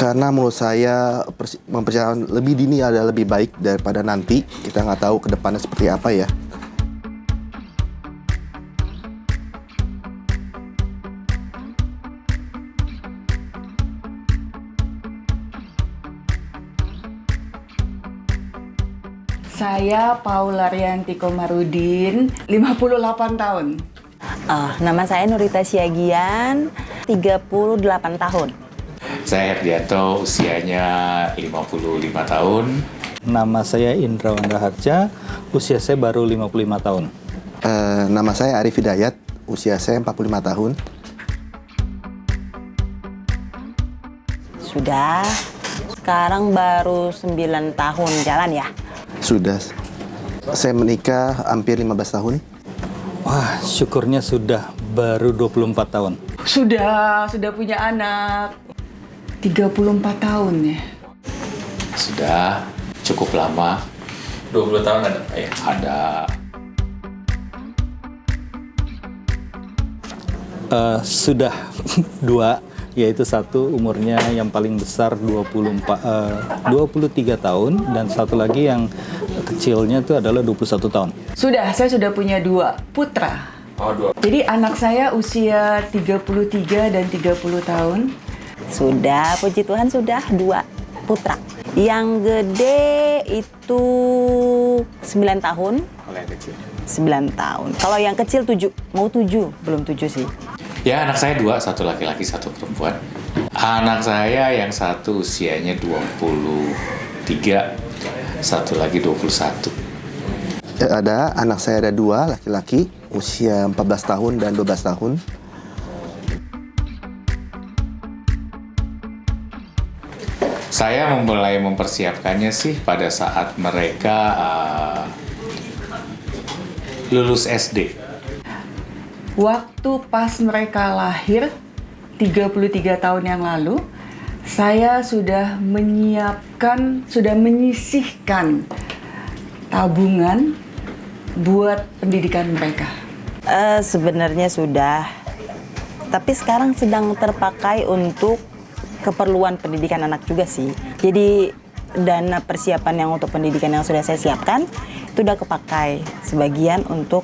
Karena menurut saya mempersiapkan lebih dini adalah lebih baik daripada nanti. Kita nggak tahu ke depannya seperti apa ya. Saya Paula Rianti Komarudin, 58 tahun. Nama saya Nurita Siagian, 38 tahun. Saya Herdianto, usianya 55 tahun. Nama saya Indra Wanda Harja, usia saya baru 55 tahun. Nama saya Arif Hidayat, usia saya 45 tahun. Sudah, sekarang baru 9 tahun jalan ya. Sudah. Saya menikah hampir 15 tahun. Wah, syukurnya sudah baru 24 tahun. Sudah punya anak. 34 tahun ya. Sudah cukup lama. 20 tahun ada Pak ya? Ada. Sudah dua, yaitu satu umurnya yang paling besar 23 tahun dan satu lagi yang kecilnya itu adalah 21 tahun. Saya sudah punya 2 putra. Oh, 2. Jadi anak saya usia 33 dan 30 tahun. Sudah, puji Tuhan sudah 2 putra. Yang gede itu 9 tahun. Kalau yang kecil. 9 tahun. Kalau yang kecil 7, mau 7, belum 7 sih. Ya, anak saya 2, satu laki-laki, satu perempuan. Anak saya yang satu usianya 23, satu lagi 21. Ada anak saya ada 2 laki-laki, usia 14 tahun dan 12 tahun. Saya mulai mempersiapkannya sih pada saat mereka lulus SD. Waktu pas mereka lahir, 33 tahun yang lalu, saya sudah menyisihkan tabungan buat pendidikan mereka. Sebenarnya sudah, tapi sekarang sedang terpakai untuk keperluan pendidikan anak juga sih. Jadi dana persiapan yang untuk pendidikan yang sudah saya siapkan itu udah kepakai sebagian untuk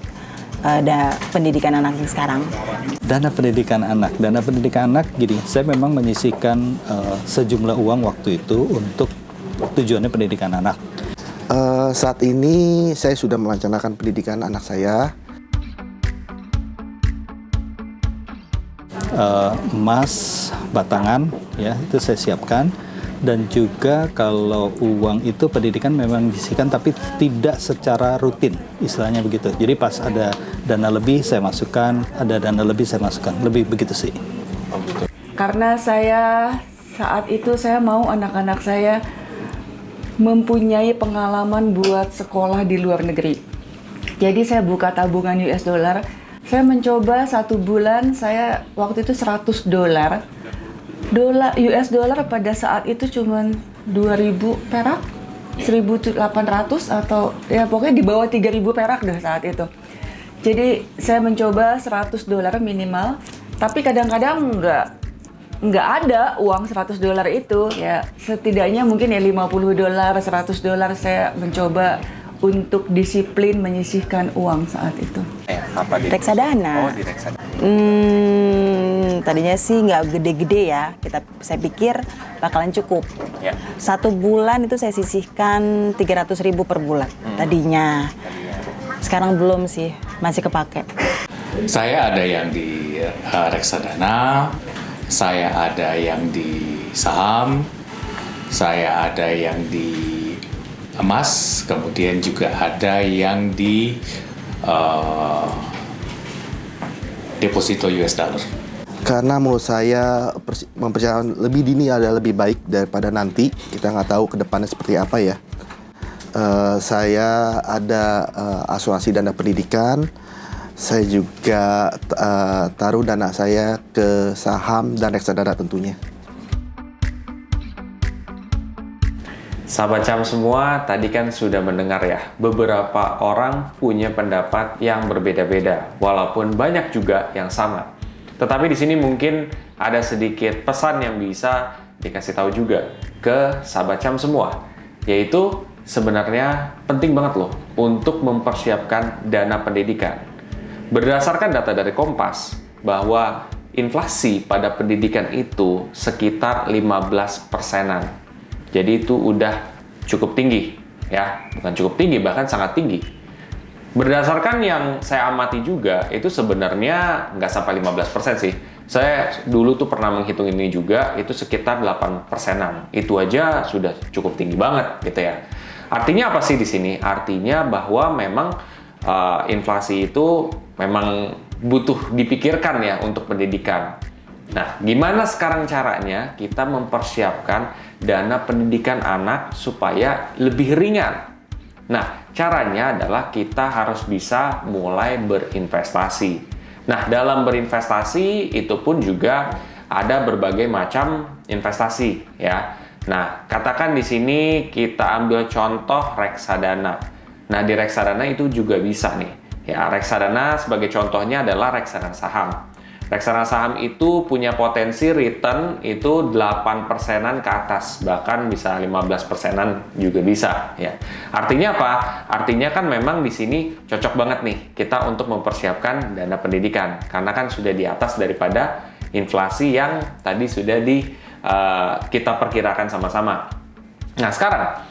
pendidikan anak yang sekarang. Dana pendidikan anak, gini, saya memang menyisihkan sejumlah uang waktu itu untuk tujuannya pendidikan anak. Saat ini saya sudah merencanakan pendidikan anak saya. Emas batangan ya itu saya siapkan, dan juga kalau uang itu pendidikan memang disisihkan tapi tidak secara rutin, istilahnya begitu. Jadi pas ada dana lebih saya masukkan, lebih begitu sih. Karena saat itu saya mau anak-anak saya mempunyai pengalaman buat sekolah di luar negeri. Jadi saya buka tabungan US dollar. Saya mencoba 1 bulan, saya waktu itu $100. US dollar pada saat itu cuma 2.000 perak, 1.800 atau ya pokoknya di bawah 3.000 perak deh saat itu. Jadi saya mencoba $100 minimal, tapi kadang-kadang nggak ada uang $100 itu, ya setidaknya mungkin ya $50, $100 saya mencoba untuk disiplin menyisihkan uang saat itu. Apa di Reksadana. Oh, di reksadana. Tadinya sih nggak gede-gede ya. Saya pikir bakalan cukup. Ya. 1 bulan itu saya sisihkan 300.000 per bulan tadinya. Sekarang belum sih, masih kepake. Saya ada yang di reksadana, saya ada yang di saham, saya ada yang di emas, kemudian juga ada yang di deposito US dollar. Karena menurut saya mempersiapkan lebih dini adalah lebih baik daripada nanti. Kita nggak tahu ke depannya seperti apa ya. Saya ada asuransi dana pendidikan. Saya juga taruh dana saya ke saham dan reksadana tentunya. Sahabat Cam semua, tadi kan sudah mendengar ya, beberapa orang punya pendapat yang berbeda-beda, walaupun banyak juga yang sama. Tetapi di sini mungkin ada sedikit pesan yang bisa dikasih tahu juga ke sahabat Cam semua, yaitu sebenarnya penting banget loh untuk mempersiapkan dana pendidikan. Berdasarkan data dari Kompas, bahwa inflasi pada pendidikan itu sekitar 15%-an. Jadi itu udah cukup tinggi, ya. Bukan cukup tinggi, bahkan sangat tinggi. Berdasarkan yang saya amati juga, itu sebenarnya nggak sampai 15% sih. Saya dulu tuh pernah menghitung ini juga, itu sekitar 8%-an. Itu aja sudah cukup tinggi banget gitu ya. Artinya apa sih di sini? Artinya bahwa memang inflasi itu memang butuh dipikirkan ya untuk pendidikan. Nah, gimana sekarang caranya kita mempersiapkan dana pendidikan anak supaya lebih ringan? Nah, caranya adalah kita harus bisa mulai berinvestasi. Nah, dalam berinvestasi itu pun juga ada berbagai macam investasi ya. Nah, katakan di sini kita ambil contoh reksadana. Nah, di reksadana itu juga bisa nih. Ya, reksadana sebagai contohnya adalah reksadana saham. Reksadana saham itu punya potensi return itu 8%-an ke atas, bahkan bisa 15%-an juga bisa ya. Artinya apa? Artinya kan memang di sini cocok banget nih kita untuk mempersiapkan dana pendidikan karena kan sudah di atas daripada inflasi yang tadi sudah kita perkirakan sama-sama. Nah, sekarang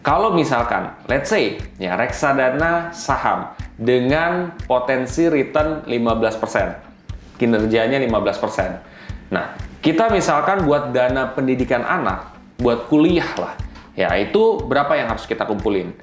kalau misalkan let's say ya reksadana saham dengan potensi return 15%. Kinerjanya 15%. Nah, kita misalkan buat dana pendidikan anak, buat kuliah lah, ya itu berapa yang harus kita kumpulin?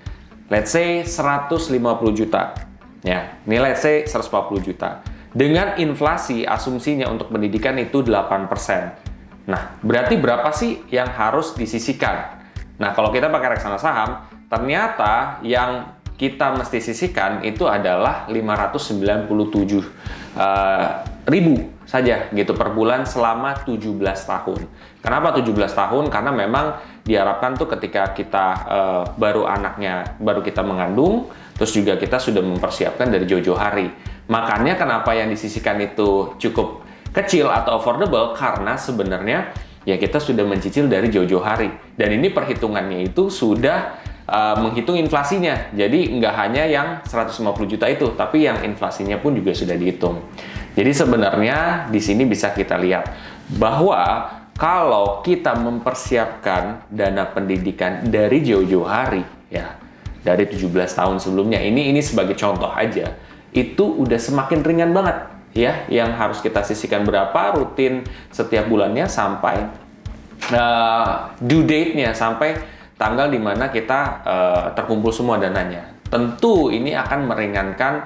Let's say 150 juta. Ya, ini let's say 140 juta. Dengan inflasi asumsinya untuk pendidikan itu 8%. Nah, berarti berapa sih yang harus disisihkan? Nah, kalau kita pakai reksadana saham, ternyata yang kita mesti sisihkan itu adalah 597 ribu saja gitu per bulan selama 17 tahun. Kenapa 17 tahun? Karena memang diharapkan tuh ketika kita baru kita mengandung, terus juga kita sudah mempersiapkan dari jauh-jauh hari. Makanya kenapa yang disisihkan itu cukup kecil atau affordable karena sebenarnya ya kita sudah mencicil dari jauh-jauh hari. Dan ini perhitungannya itu sudah menghitung inflasinya. Jadi nggak hanya yang 150 juta itu, tapi yang inflasinya pun juga sudah dihitung. Jadi sebenarnya di sini bisa kita lihat bahwa kalau kita mempersiapkan dana pendidikan dari jauh-jauh hari, ya dari 17 tahun sebelumnya, ini sebagai contoh aja, itu udah semakin ringan banget ya, yang harus kita sisihkan berapa rutin setiap bulannya sampai due date-nya, sampai tanggal dimana kita terkumpul semua dananya. Tentu ini akan meringankan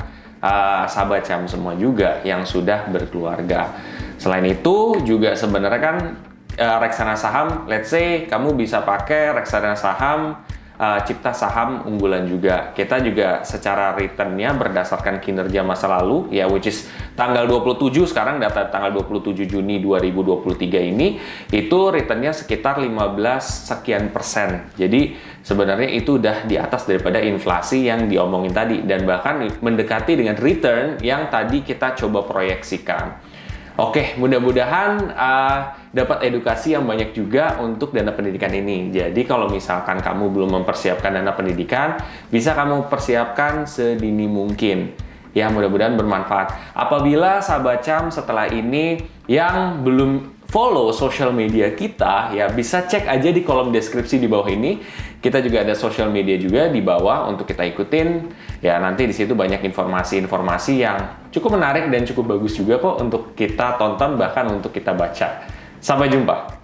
sahabat Cam semua juga yang sudah berkeluarga. Selain itu juga sebenarnya kan reksadana saham, let's say kamu bisa pakai reksadana saham Cipta Saham Unggulan juga. Kita juga secara returnnya berdasarkan kinerja masa lalu, ya which is tanggal 27, sekarang data tanggal 27 Juni 2023 ini, itu returnnya sekitar 15 sekian persen. Jadi sebenarnya itu udah di atas daripada inflasi yang diomongin tadi, dan bahkan mendekati dengan return yang tadi kita coba proyeksikan. Oke, mudah-mudahan dapat edukasi yang banyak juga untuk dana pendidikan ini. Jadi kalau misalkan kamu belum mempersiapkan dana pendidikan, bisa kamu persiapkan sedini mungkin. Ya, mudah-mudahan bermanfaat. Apabila sahabat Cam setelah ini yang belum follow social media kita, ya bisa cek aja di kolom deskripsi di bawah ini. Kita juga ada social media juga di bawah untuk kita ikutin. Ya, nanti di situ banyak informasi-informasi yang cukup menarik dan cukup bagus juga kok untuk kita tonton, bahkan untuk kita baca. Sampai jumpa.